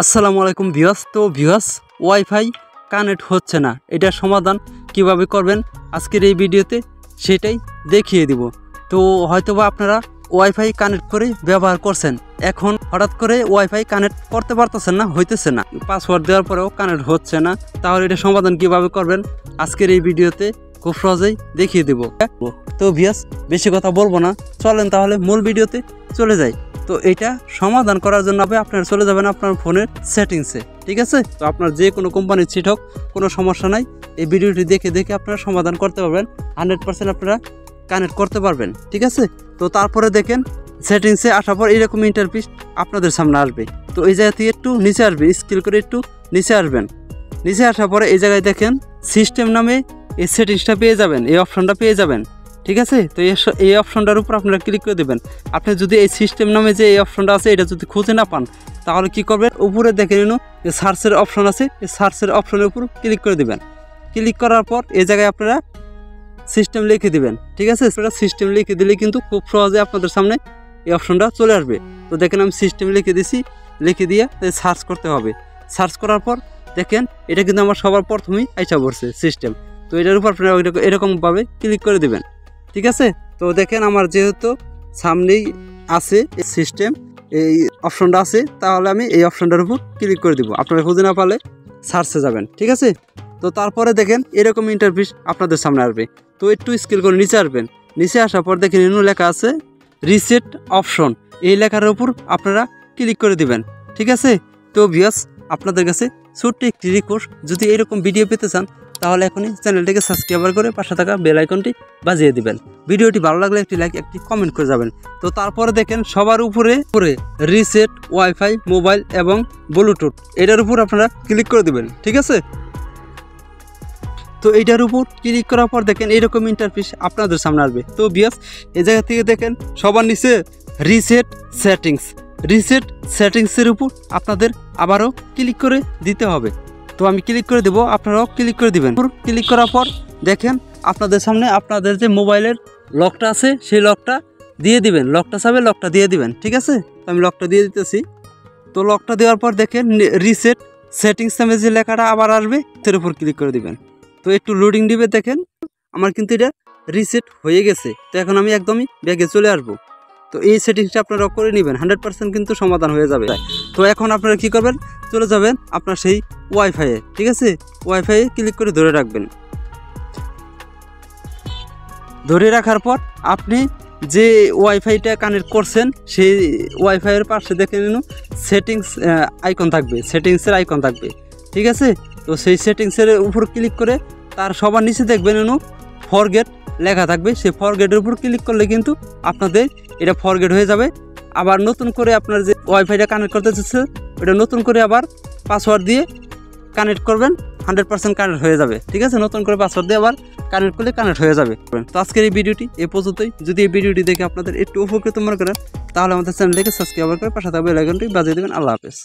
আসসালামু আলাইকুম ভিউয়ার্স। তো ভিউয়ার্স, ওয়াইফাই কানেক্ট হচ্ছে না, এটার সমাধান কিভাবে করবেন আজকের এই ভিডিওতে সেটাই দেখিয়ে দিব। তো হয়তোবা আপনারা ওয়াইফাই কানেক্ট করে ব্যবহার করছেন, এখন হঠাৎ করে ওয়াইফাই কানেক্ট করতে পারতেছেন না, হইতেছে না, পাসওয়ার্ড দেওয়ার পরেও কানেক্ট হচ্ছে না। তাহলে এটা সমাধান কিভাবে করবেন আজকের এই ভিডিওতে খুব সহজেই দেখিয়ে দেব। তো ভিউয়ার্স, বেশি কথা বলবো না, চলেন তাহলে মূল ভিডিওতে চলে যাই। তো এটা সমাধান করার জন্য আপনারা চলে যাবেন আপনার ফোনের সেটিংসে, ঠিক আছে? তো আপনার যে কোনো কোম্পানির সিট হোক, কোনো সমস্যা নাই, এই ভিডিওটি দেখে দেখে আপনারা সমাধান করতে পারবেন, 100% আপনারা কানেক্ট করতে পারবেন, ঠিক আছে? তো তারপরে দেখেন সেটিংসে আসার পর এরকম ইন্টারফেস আপনাদের সামনে আসবে। তো এই জায়গা থেকে একটু নিচে আসবে, স্ক্রল করে একটু নিচে আসবেন। নিচে আসার পরে এই জায়গায় দেখেন সিস্টেম নামে এই সেটিংসটা পেয়ে যাবেন, এই অপশনটা পেয়ে যাবেন, ঠিক আছে? তো এই অপশনটার উপর আপনারা ক্লিক করে দেবেন। আপনি যদি এই সিস্টেম নামে যে এই অপশনটা আছে এটা যদি খুঁজে না পান, তাহলে কি করবেন, উপরে দেখে নিন সার্চের অপশন আছে, এই সার্চের অপশনের উপর ক্লিক করে দেবেন। ক্লিক করার পর এই জায়গায় আপনারা সিস্টেম লিখে দিবেন, ঠিক আছে? সেটা সিস্টেম লিখে দিলে কিন্তু খুব সহজে আপনাদের সামনে এই অপশনটা চলে আসবে। তো দেখেন আমি সিস্টেম লিখে দিছি, লিখে দিয়ে সার্চ করতে হবে। সার্চ করার পর দেখেন এটা কিন্তু আমার সবার প্রথমেই আইসা পড়ছে সিস্টেম। তো এটার উপর আপনারা এরকমভাবে ক্লিক করে দেবেন, ঠিক আছে? তো দেখেন আমার যেহেতু সামনেই আছে সিস্টেম, এই অপশনটা আছে, তাহলে আমি এই অপশনটার উপর ক্লিক করে দিব। আপনারা খুঁজে না পারলে সার্চে যাবেন, ঠিক আছে? তো তারপরে দেখেন এরকম ইন্টারফেস আপনাদের সামনে আসবে। তো একটু স্ক্রল করে নিচে আসবেন। নিচে আসার পর দেখেন এনু লেখা আছে রিসেট অপশন, এই লেখার উপর আপনারা ক্লিক করে দিবেন, ঠিক আছে? তো ভিউয়ার্স, আপনাদের কাছে ছোট্ট একটি রিকোয়েস্ট, যদি এরকম ভিডিও পেতে চান তাহলে এখনই চ্যানেলটিকে সাবস্ক্রাইব করে পাশে থাকা বেল আইকনটি বাজিয়ে দিবেন। ভিডিওটি ভালো লাগলে একটি লাইক, একটি কমেন্ট করে যাবেন। তো তারপরে দেখেন সবার উপরে রিসেট ওয়াইফাই মোবাইল এবং ব্লুটুথ, এটার উপর আপনারা ক্লিক করে দিবেন, ঠিক আছে? তো এইটার উপর ক্লিক করার পর দেখেন এরকম ইন্টারফেস আপনাদের সামনে আসবে। তো ভিউয়ার্স, এই জায়গা থেকে দেখেন সবার নিচে রিসেট সেটিংসের উপর আপনাদের আবারও ক্লিক করে দিতে হবে। তো আমি ক্লিক করে দেব, আপনারাও ক্লিক করে দিবেন। ক্লিক করার পর দেখেন আপনাদের সামনে আপনাদের যে মোবাইলের লকটা আছে সেই লকটা দিয়ে দিবেন, লকটা চাবে লকটা দিয়ে দিবেন, ঠিক আছে? তো আমি লকটা দিয়ে দিতেছি। তো লকটা দেওয়ার পর দেখেন রিসেট সেটিংস নামে যে লেখাটা আবার আসবে তার উপর ক্লিক করে দিবেন। তো একটু লোডিং দিবে, দেখেন আমার কিন্তু এটা রিসেট হয়ে গেছে। তো এখন আমি একদমই ব্যাগে চলে আসবো। তো এই সেটিংসটা আপনারা করে নেবেন, 100% কিন্তু সমাধান হয়ে যাবে। তো এখন আপনারা কি করবেন, চলে যাবেন আপনার সেই ওয়াইফাইয়ে, ঠিক আছে? ওয়াইফাইয়ে ক্লিক করে ধরে রাখবেন। ধরে রাখার পর আপনি যে ওয়াইফাইটা কানেক্ট করছেন সেই ওয়াইফাইয়ের পাশে দেখে নিন সেটিংস আইকন থাকবে, সেটিংসের আইকন থাকবে, ঠিক আছে? তো সেই সেটিংসের উপর ক্লিক করে তার সবার নিচে দেখবেন ফরগেট লেখা থাকবে, সেই ফরগেটের উপর ক্লিক করলে কিন্তু আপনাদের এটা ফরগেট হয়ে যাবে। আবার নতুন করে আপনার যে ওয়াইফাইটা কানেক্ট করতে চাচ্ছে ওটা নতুন করে আবার পাসওয়ার্ড দিয়ে কানেক্ট করবেন, 100% কানেক্ট হয়ে যাবে, ঠিক আছে? নতুন করে পাসওয়ার্ড দিয়ে আবার কানেক্ট করলে কানেক্ট হয়ে যাবে। তো আজকের এই ভিডিওটি এ পর্যন্তই। যদি এই ভিডিওটি দেখে আপনাদের একটু উপকৃত মনে করেন তাহলে আমাদের চ্যানেলটিকে সাবস্ক্রাইব করে পাশে থাকা বেল আইকনটি বাজিয়ে দেবেন। আল্লাহ হাফেজ।